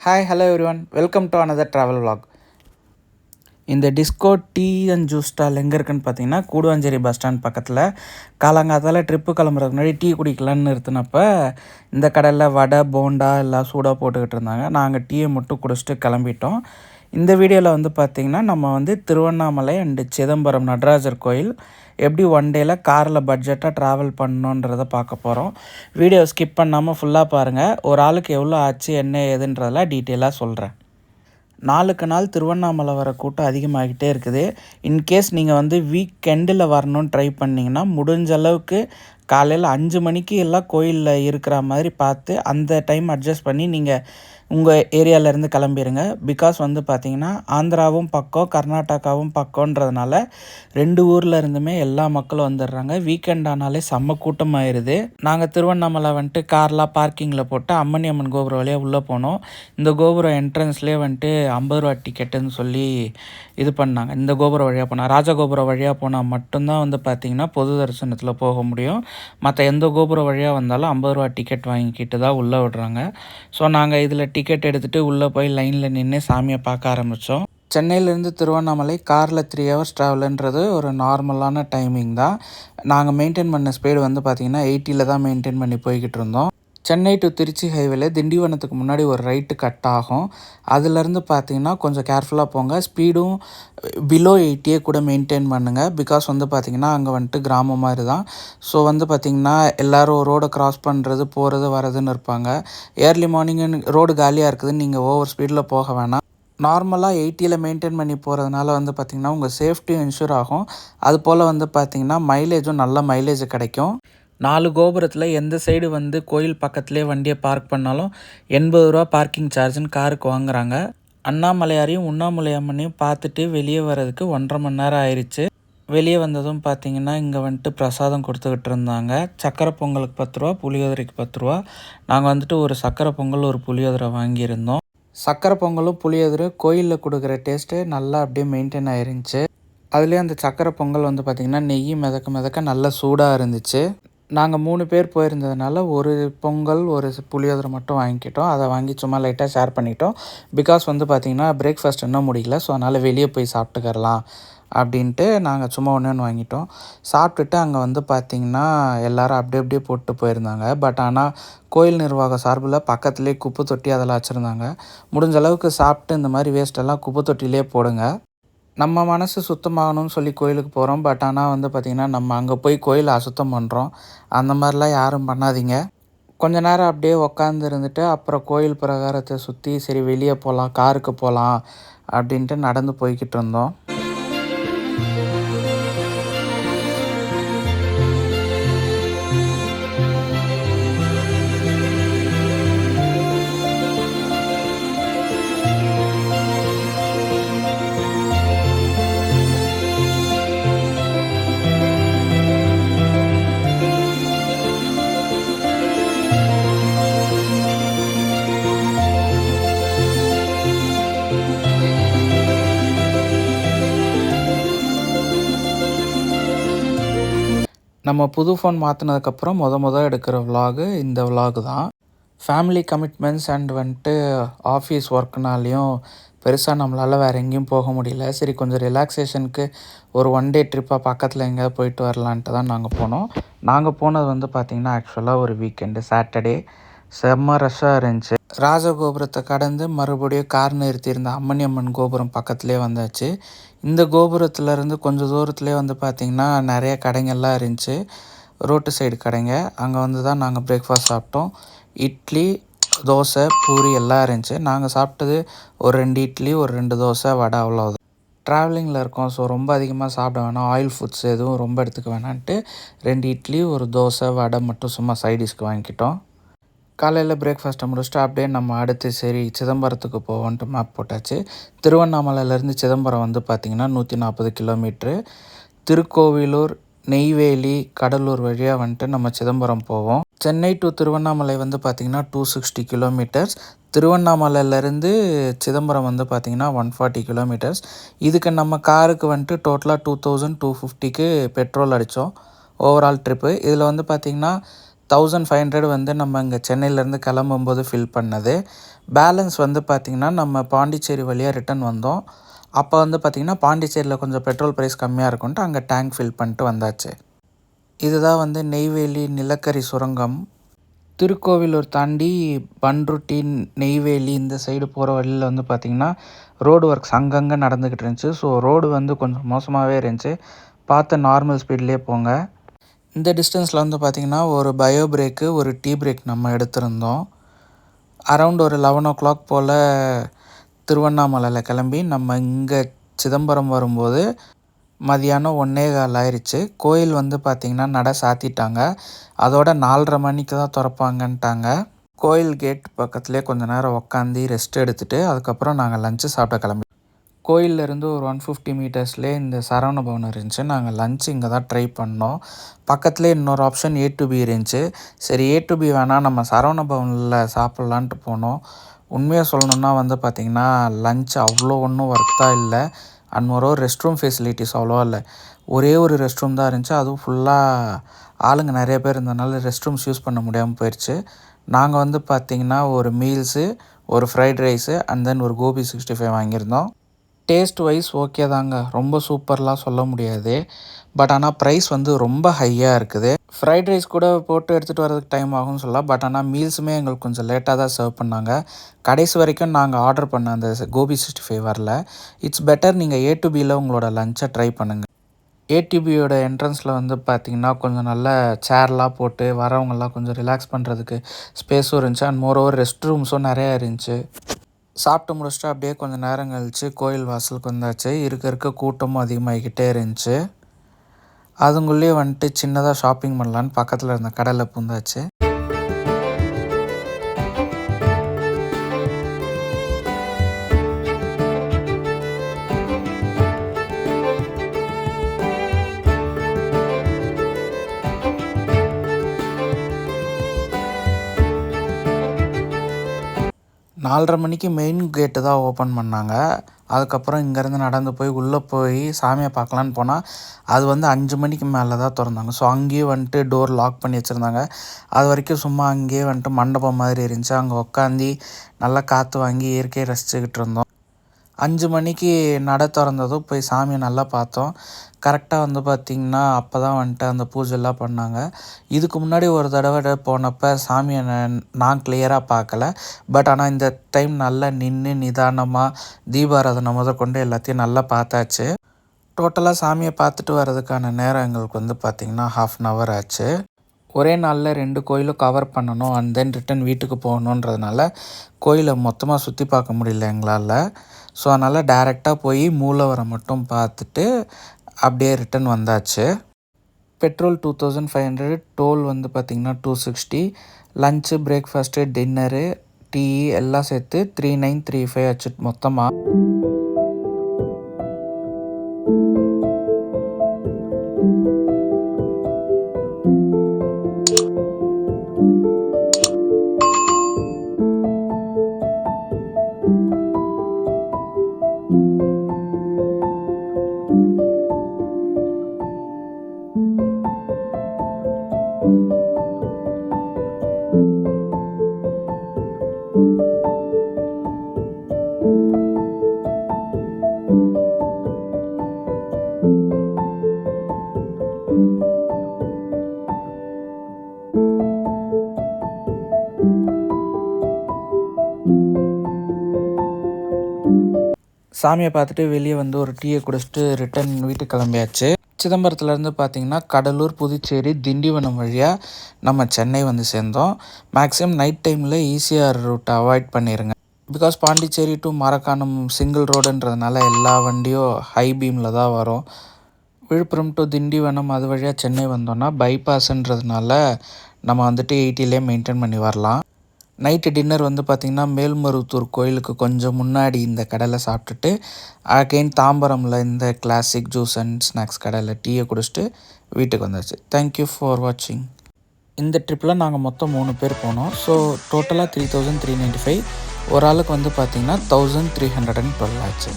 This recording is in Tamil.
Hi hello everyone, welcome to another travel vlog. இந்த disco tea and juice stall எங்கே இருக்குன்னு பார்த்தீங்கன்னா கூடுவாஞ்சேரி பஸ் ஸ்டாண்ட் பக்கத்தில். காலங்காத்தால் ட்ரிப்பு கிளம்புறதுக்கு முன்னாடி டீ குடிக்கலான்னு நிறுத்தினப்ப இந்த கடையில் வடை போண்டா எல்லாம் சூடாக போட்டுக்கிட்டு இருந்தாங்க. நாங்கள் டீயை மட்டும் குடிச்சிட்டு கிளம்பிட்டோம். இந்த வீடியோவில் வந்து பார்த்திங்கன்னா நம்ம திருவண்ணாமலை அண்டு சிதம்பரம் நடராஜர் கோயில் எப்படி ஒன் டேயில் காரில் பட்ஜெட்டாக ட்ராவல் பண்ணணுன்றதை பார்க்க போகிறோம். வீடியோ ஸ்கிப் பண்ணாமல் ஃபுல்லாக பாருங்கள். ஒரு ஆளுக்கு எவ்வளோ ஆச்சு என்ன ஏதுன்றதெல்லாம் டீட்டெயிலாக சொல்கிறேன். நாளுக்கு நாள் திருவண்ணாமலை வர கூட்டம் அதிகமாகிட்டே இருக்குது. இன்கேஸ் நீங்கள் வீக்கெண்டில் வரணும்னு ட்ரை பண்ணிங்கன்னா முடிஞ்ச அளவுக்கு காலையில் 5 மணிக்கு எல்லாம் கோயிலில் இருக்கிற மாதிரி பார்த்து அந்த டைம் அட்ஜஸ்ட் பண்ணி நீங்கள் உங்கள் ஏரியாவிலேருந்து கிளம்பிடுங்க. பிகாஸ் பார்த்திங்கன்னா ஆந்திராவும் பக்கம் கர்நாடகாவும் பக்கன்றதுனால 2 ஊரில் இருந்துமே எல்லா மக்களும் வந்துடுறாங்க. வீக்கெண்ட் ஆனாலே செம்ம கூட்டமாயிருது. நாங்கள் திருவண்ணாமலை கார்லாம் பார்க்கிங்கில் போட்டு அம்மன் கோபுரம் வழியாக உள்ளே போனோம். இந்த கோபுரம் என்ட்ரன்ஸ்லேயே 50 ரூபா டிக்கெட்டுன்னு சொல்லி இது பண்ணாங்க. இந்த கோபுரம் வழியாக போனால் ராஜகோபுரம் வழியாக போனால் மட்டும்தான் பார்த்திங்கன்னா பொது தரிசனத்தில் போக முடியும். மற்ற எந்த கோபுரம் வழியாக வந்தாலும் 50 ரூபா டிக்கெட் வாங்கிக்கிட்டு தான் உள்ளே விடுறாங்க. ஸோ நாங்கள் இதில் டிக்கெட் எடுத்துகிட்டு உள்ளே போய் லைனில் நின்று சாமியை பார்க்க ஆரம்பித்தோம். சென்னையிலேருந்து திருவண்ணாமலை காரில் 3 ஹவர்ஸ் ட்ராவலுன்றது ஒரு நார்மலான டைமிங் தான். நாங்கள் மெயின்டைன் பண்ண ஸ்பீடு பார்த்திங்கன்னா 80 தான் மெயின்டைன் பண்ணி போய்கிட்டு இருந்தோம். சென்னை டு திருச்சி ஹைவேல திண்டிவனத்துக்கு முன்னாடி ஒரு ரைட்டு கட் ஆகும். அதுலேருந்து பார்த்தீங்கன்னா கொஞ்சம் கேர்ஃபுல்லாக போங்க. ஸ்பீடும் பிலோ 80 கூட மெயின்டைன் பண்ணுங்கள். பிகாஸ் பார்த்தீங்கன்னா அங்கே கிராமம் மாதிரி தான். ஸோ பார்த்தீங்கன்னா எல்லோரும் ரோடை க்ராஸ் பண்ணுறது போகிறது வரதுன்னு இருப்பாங்க. ஏர்லி மார்னிங் ரோடு காலியாக இருக்குதுன்னு நீங்கள் ஓவர் ஸ்பீடில் போக வேணாம். நார்மலாக 80 மெயின்டைன் பண்ணி போகிறதுனால பார்த்திங்கன்னா உங்கள் சேஃப்டியும் இன்ஷூர் ஆகும். அது போல் பார்த்திங்கன்னா மைலேஜும் நல்ல மைலேஜ் கிடைக்கும். 4 கோபுரத்தில் எந்த சைடு கோயில் பக்கத்துலேயே வண்டியை பார்க் பண்ணாலும் 80 ரூபா பார்க்கிங் சார்ஜுன்னு காருக்கு வாங்குறாங்க. அண்ணாமலையாரையும் உண்ணாமலையம்மனையும் பார்த்துட்டு வெளியே வர்றதுக்கு 1.5 மணி நேரம் ஆயிடுச்சு. வெளியே வந்ததும் பார்த்திங்கன்னா இங்கே பிரசாதம் கொடுத்துக்கிட்டு இருந்தாங்க. சக்கரை பொங்கலுக்கு 10 ரூபா, புளியோதரைக்கு 10 ரூபா. நாங்கள் ஒரு சக்கரை பொங்கல் ஒரு புளியோதரை வாங்கியிருந்தோம். சக்கரை பொங்கலும் புளியோதரை கோயிலில் கொடுக்குற டேஸ்ட்டு நல்லா அப்படியே மெயின்டைன் ஆயிருந்துச்சு. அதுலேயே அந்த சக்கரை பொங்கல் பார்த்திங்கன்னா நெய் மிதக்க நல்லா சூடாக இருந்துச்சு. நாங்கள் 3 பேர் போயிருந்ததுனால ஒரு பொங்கல் ஒரு புளியோதரை மட்டும் வாங்கிக்கிட்டோம். அதை வாங்கி சும்மா லைட்டாக ஷேர் பண்ணிட்டோம். பிகாஸ் பார்த்திங்கன்னா பிரேக்ஃபாஸ்ட் இன்னும் முடியல. ஸோ அதனால் வெளியே போய் சாப்பிட்டுக்கரலாம் அப்படின்ட்டு நாங்கள் சும்மா ஒன்று வாங்கிட்டோம். சாப்பிட்டுட்டு அங்கே பார்த்திங்கன்னா எல்லோரும் அப்படியே போட்டு போயிருந்தாங்க. பட் ஆனால் கோயில் நிர்வாக சார்பில் பக்கத்துலேயே குப்பை தொட்டி அதெல்லாம் வச்சுருந்தாங்க. முடிஞ்ச அளவுக்கு சாப்பிட்டு இந்த மாதிரி வேஸ்ட்டெல்லாம் குப்பை தொட்டிலே போடுங்க. நம்ம மனசு சுத்தமாகணும்னு சொல்லி கோயிலுக்கு போகிறோம். பட் ஆனால் பார்த்திங்கன்னா நம்ம அங்கே போய் கோயிலை அசுத்தம் பண்ணுறோம். அந்த மாதிரிலாம் யாரும் பண்ணாதீங்க. கொஞ்ச நேரம் அப்படியே உக்காந்து இருந்துட்டு அப்புறம் கோயில் பிரகாரத்தை சுற்றி சரி வெளியே போகலாம், காருக்கு போகலாம் அப்படின்ட்டு நடந்து போய்கிட்டு இருந்தோம். நம்ம புது ஃபோன் மாற்றினதுக்கப்புறம் எடுக்கிற விலாகு இந்த விலாகு தான். ஃபேமிலி கமிட்மெண்ட்ஸ் அண்ட் ஆஃபீஸ் ஒர்க்குனாலையும் பெருசாக நம்மளால் வேறு எங்கேயும் போக முடியல. சரி கொஞ்சம் ரிலாக்ஸேஷனுக்கு ஒரு 1 டே ட்ரிப்பாக பக்கத்தில் எங்கேயாவது போயிட்டு வரலான்ட்டு தான் நாங்கள் போனோம். நாங்கள் போனது பார்த்திங்கன்னா ஆக்சுவலாக ஒரு வீக்கெண்டு சாட்டர்டே. செம்ம ரஷ்ஷாக இருந்துச்சு. ராஜகோபுரத்தை கடந்து மறுபடியும் கார் நிறுத்தியிருந்த அம்மன் கோபுரம் பக்கத்துலேயே வந்தாச்சு. இந்த கோபுரத்துலேருந்து கொஞ்சம் தூரத்துலேயே பார்த்திங்கன்னா நிறைய கடைங்கள்லாம் இருந்துச்சு. ரோட்டு சைடு கடைங்க. அங்கே தான் நாங்கள் பிரேக்ஃபாஸ்ட் சாப்பிட்டோம். இட்லி, தோசை, பூரி எல்லாம் இருந்துச்சு. நாங்கள் சாப்பிட்டது ஒரு 2 இட்லி, ஒரு 2 தோசை, வடை அவ்வளோதான். ட்ராவலிங்கில் இருக்கோம். ஸோ ரொம்ப அதிகமாக சாப்பிட வேணாம், ஆயில் ஃபுட்ஸ் எதுவும் ரொம்ப எடுத்துக்க வேணான்ட்டு 2 இட்லி, ஒரு தோசை, வடை மட்டும் சும்மா சைடிஷ்க்கு வாங்கிக்கிட்டோம். காலையில் பிரேக்ஃபாஸ்ட்டை முடிச்சுட்டு அப்படியே நம்ம அடுத்து சரி சிதம்பரத்துக்கு போவோன்ட்டு மேப் போட்டாச்சு. திருவண்ணாமலையிலேருந்து சிதம்பரம் பார்த்திங்கன்னா 140 கிலோமீட்ரு. திருக்கோவிலூர், நெய்வேலி, கடலூர் வழியாக நம்ம சிதம்பரம் போவோம். சென்னை டு திருவண்ணாமலை பார்த்திங்கன்னா 260 கிலோமீட்டர்ஸ். திருவண்ணாமலையிலேருந்து சிதம்பரம் பார்த்திங்கன்னா 140 கிலோமீட்டர்ஸ். இதுக்கு நம்ம காருக்கு டோட்டலாக 2250க்கு பெட்ரோல் அடித்தோம் ஓவரால் ட்ரிப்பு. இதில் பார்த்திங்கன்னா 1500 நம்ம இங்கே சென்னையிலேருந்து கிளம்பும்போது ஃபில் பண்ணது. பேலன்ஸ் வந்து பார்த்திங்கன்னா நம்ம பாண்டிச்சேரி வழியாக ரிட்டன் வந்தோம். அப்போ வந்து பார்த்திங்கன்னா பாண்டிச்சேரியில் கொஞ்சம் பெட்ரோல் ப்ரைஸ் கம்மியாக இருக்குன்ட்டு அங்கே டேங்க் ஃபில் பண்ணிட்டு வந்தாச்சு. இதுதான் வந்து நெய்வேலி நிலக்கரி சுரங்கம். திருக்கோவிலூர் தாண்டி பண்ருட்டி, நெய்வேலி இந்த சைடு போகிற வழியில் வந்து பார்த்திங்கன்னா ரோடு ஒர்க்ஸ் அங்கங்கே நடந்துக்கிட்டு இருந்துச்சு. ஸோ ரோடு வந்து கொஞ்சம் மோசமாகவே இருந்துச்சு. பார்த்து நார்மல் ஸ்பீட்லேயே போங்க. இந்த டிஸ்டன்ஸில் வந்து பார்த்திங்கன்னா ஒரு பயோ பிரேக்கு, ஒரு டீ பிரேக் நம்ம எடுத்திருந்தோம். அரவுண்ட் ஒரு 11 போல் திருவண்ணாமலையில் கிளம்பி நம்ம இங்கே சிதம்பரம் வரும்போது மதியானம் 1:15 ஆயிடுச்சு. கோயில் வந்து பார்த்திங்கன்னா நடை சாத்திட்டாங்க. அதோட 4:30 மணிக்கு தான் திறப்பாங்கன்ட்டாங்க. கோயில் கேட் பக்கத்துலேயே கொஞ்சம் நேரம் உக்காந்து ரெஸ்ட் எடுத்துகிட்டு அதுக்கப்புறம் நாங்கள் லஞ்சு சாப்பிட கிளம்பி கோயிலேருந்து ஒரு 150 மீட்டர்ஸ்லேயே இந்த சரவண பவன் இருந்துச்சு. நாங்கள் லஞ்ச் இங்கே தான் ட்ரை பண்ணோம். பக்கத்துலேயே இன்னொரு ஆப்ஷன் A to B இருந்துச்சு. சரி A to B வேணால் நம்ம சரவண பவனில் சாப்பிட்லான்ட்டு போனோம். உண்மையாக சொல்லணுன்னா வந்து பார்த்திங்கன்னா லஞ்ச் அவ்வளோ ஒன்றும் ஒர்த்தாக இல்லை. And moreover rest room facilities அவ்வளோவா இல்லை. ஒரே ஒரு ரெஸ்ட் ரூம் தான் இருந்துச்சு. அதுவும் ஃபுல்லாக ஆளுங்க நிறைய பேர் இருந்ததுனால ரெஸ்ட் ரூம்ஸ் யூஸ் பண்ண முடியாமல் போயிடுச்சு. நாங்கள் வந்து பார்த்திங்கன்னா ஒரு மீல்ஸு, ஒரு ஃப்ரைட் ரைஸு அண்ட் தென் ஒரு கோபி 65 வாங்கியிருந்தோம். டேஸ்ட் வைஸ் ஓகே தாங்க, ரொம்ப சூப்பர்லாம் சொல்ல முடியாது. பட் ஆனால் ப்ரைஸ் வந்து ரொம்ப ஹையாக இருக்குது. ஃப்ரைட் ரைஸ் கூட போட்டு எடுத்துகிட்டு வரதுக்கு டைம் ஆகும்னு சொல்லலாம். பட் ஆனால் மீல்ஸுமே எங்களுக்கு கொஞ்சம் லேட்டாக தான் சர்வ் பண்ணாங்க. கடைசி வரைக்கும் நாங்கள் ஆர்டர் பண்ண அந்த கோபி 65 வரல. இட்ஸ் பெட்டர் நீங்கள் A to Bயில் உங்களோட லஞ்சை ட்ரை பண்ணுங்கள். A to Bயோட என்ட்ரன்ஸில் வந்து பார்த்திங்கன்னா கொஞ்சம் நல்ல சேர்லாம் போட்டு வரவங்கெல்லாம் கொஞ்சம் ரிலாக்ஸ் பண்ணுறதுக்கு ஸ்பேஸும் இருந்துச்சு. அண்ட் மோரோவர் ரெஸ்ட் ரூம்ஸும் நிறையா இருந்துச்சு. சாப்பிட்டு முடிச்சுட்டு அப்படியே கொஞ்சம் நேரம் கழித்து கோயில் வாசலுக்கு வந்தாச்சு. இருக்க கூட்டமும் அதிகமாகிக்கிட்டே இருந்துச்சு. அதுங்குள்ளேயே வந்துட்டு சின்னதாக ஷாப்பிங் பண்ணலான்னு பக்கத்தில் இருந்த கடையில் பூந்தாச்சு. நாலரை மணிக்கு மெயின் கேட்டு தான் ஓப்பன் பண்ணாங்க. அதுக்கப்புறம் இங்கேருந்து நடந்து போய் உள்ளே போய் சாமியை பார்க்கலான்னு போனால் அது வந்து 5 மணிக்கு மேலே தான் திறந்தாங்க. ஸோ அங்கேயே வந்துட்டு டோர் லாக் பண்ணி வச்சுருந்தாங்க. அது வரைக்கும் சும்மா அங்கேயே வந்துட்டு மண்டபம் மாதிரி இருந்துச்சு. அங்கே உட்காந்து நல்லா காற்று வாங்கி இயற்கையை ரசிச்சுக்கிட்டு இருந்தோம். 5 மணிக்கு நடை திறந்ததும் போய் சாமியை நல்லா பார்த்தோம். கரெக்டாக வந்து பார்த்திங்கன்னா அப்போ தான் வந்துட்டு அந்த பூஜைலாம் பண்ணாங்க. இதுக்கு முன்னாடி ஒரு தடவை போனப்போ சாமியை நான் கிளியராக பார்க்கல. பட் ஆனால் இந்த டைம் நல்லா நின்று நிதானமாக தீபாராதனை முதற்கொண்டு எல்லாத்தையும் நல்லா பார்த்தாச்சு. டோட்டலாக சாமியை பார்த்துட்டு வர்றதுக்கான நேரம் எங்களுக்கு வந்து பார்த்திங்கன்னா 1/2 hour ஆச்சு. ஒரே நாளில் 2 கோயிலும் கவர் பண்ணணும் அண்ட் தென் ரிட்டன் வீட்டுக்கு போகணுன்றதுனால கோயிலை மொத்தமாக சுற்றி பார்க்க முடியல எங்களால். ஸோ அதனால் டேரெக்டாக போய் மூலவரை மட்டும் பார்த்துட்டு அப்படியே ரிட்டன் வந்தாச்சு. பெட்ரோல் 2500, டோல் வந்து பார்த்திங்கன்னா 260, லஞ்சு, பிரேக்ஃபாஸ்ட்டு, டின்னரு, டீ எல்லாம் சேர்த்து 3935 ஆச்சு மொத்தமாக. சாமியை பார்த்துட்டு வெளியே வந்து ஒரு டீயை குடிச்சிட்டு ரிட்டன் வீட்டுக்கு கிளம்பியாச்சு. சிதம்பரத்துலேருந்து பார்த்திங்கன்னா கடலூர், புதுச்சேரி, திண்டிவனம் வழியாக நம்ம சென்னை வந்து சேர்ந்தோம். மேக்ஸிமம் நைட் டைமில் ஈசிஆர் ரூட்டை அவாய்ட் பண்ணிடுங்க. Because Pondicherry to Marakkanam single ரோடுன்றதுனால எல்லா வண்டியும் ஹை பீமில் தான் வரும். விழுப்புரம் டு திண்டிவனம் அது வழியாக சென்னை வந்தோன்னா பைபாஸ்ன்றதுனால நம்ம வந்துட்டு 80லே மெயின்டைன் பண்ணி வரலாம். நைட்டு டின்னர் வந்து பார்த்திங்கன்னா மேல்மருவத்தூர் கோயிலுக்கு கொஞ்சம் முன்னாடி இந்த கடையில் சாப்பிட்டுட்டு அகெயின் தாம்பரமில் இந்த கிளாசிக் ஜூஸ் அண்ட் ஸ்நாக்ஸ் கடையில் டீயை குடிச்சிட்டு வீட்டுக்கு வந்தாச்சு. தேங்க்யூ ஃபார் வாட்சிங். இந்த ட்ரிப்பில் நாங்கள் மொத்தம் 3 பேர் போனோம். ஸோ டோட்டலாக 3395. ஒரு ஆளுக்கு வந்து பார்த்திங்கன்னா 1312 ஆச்சு.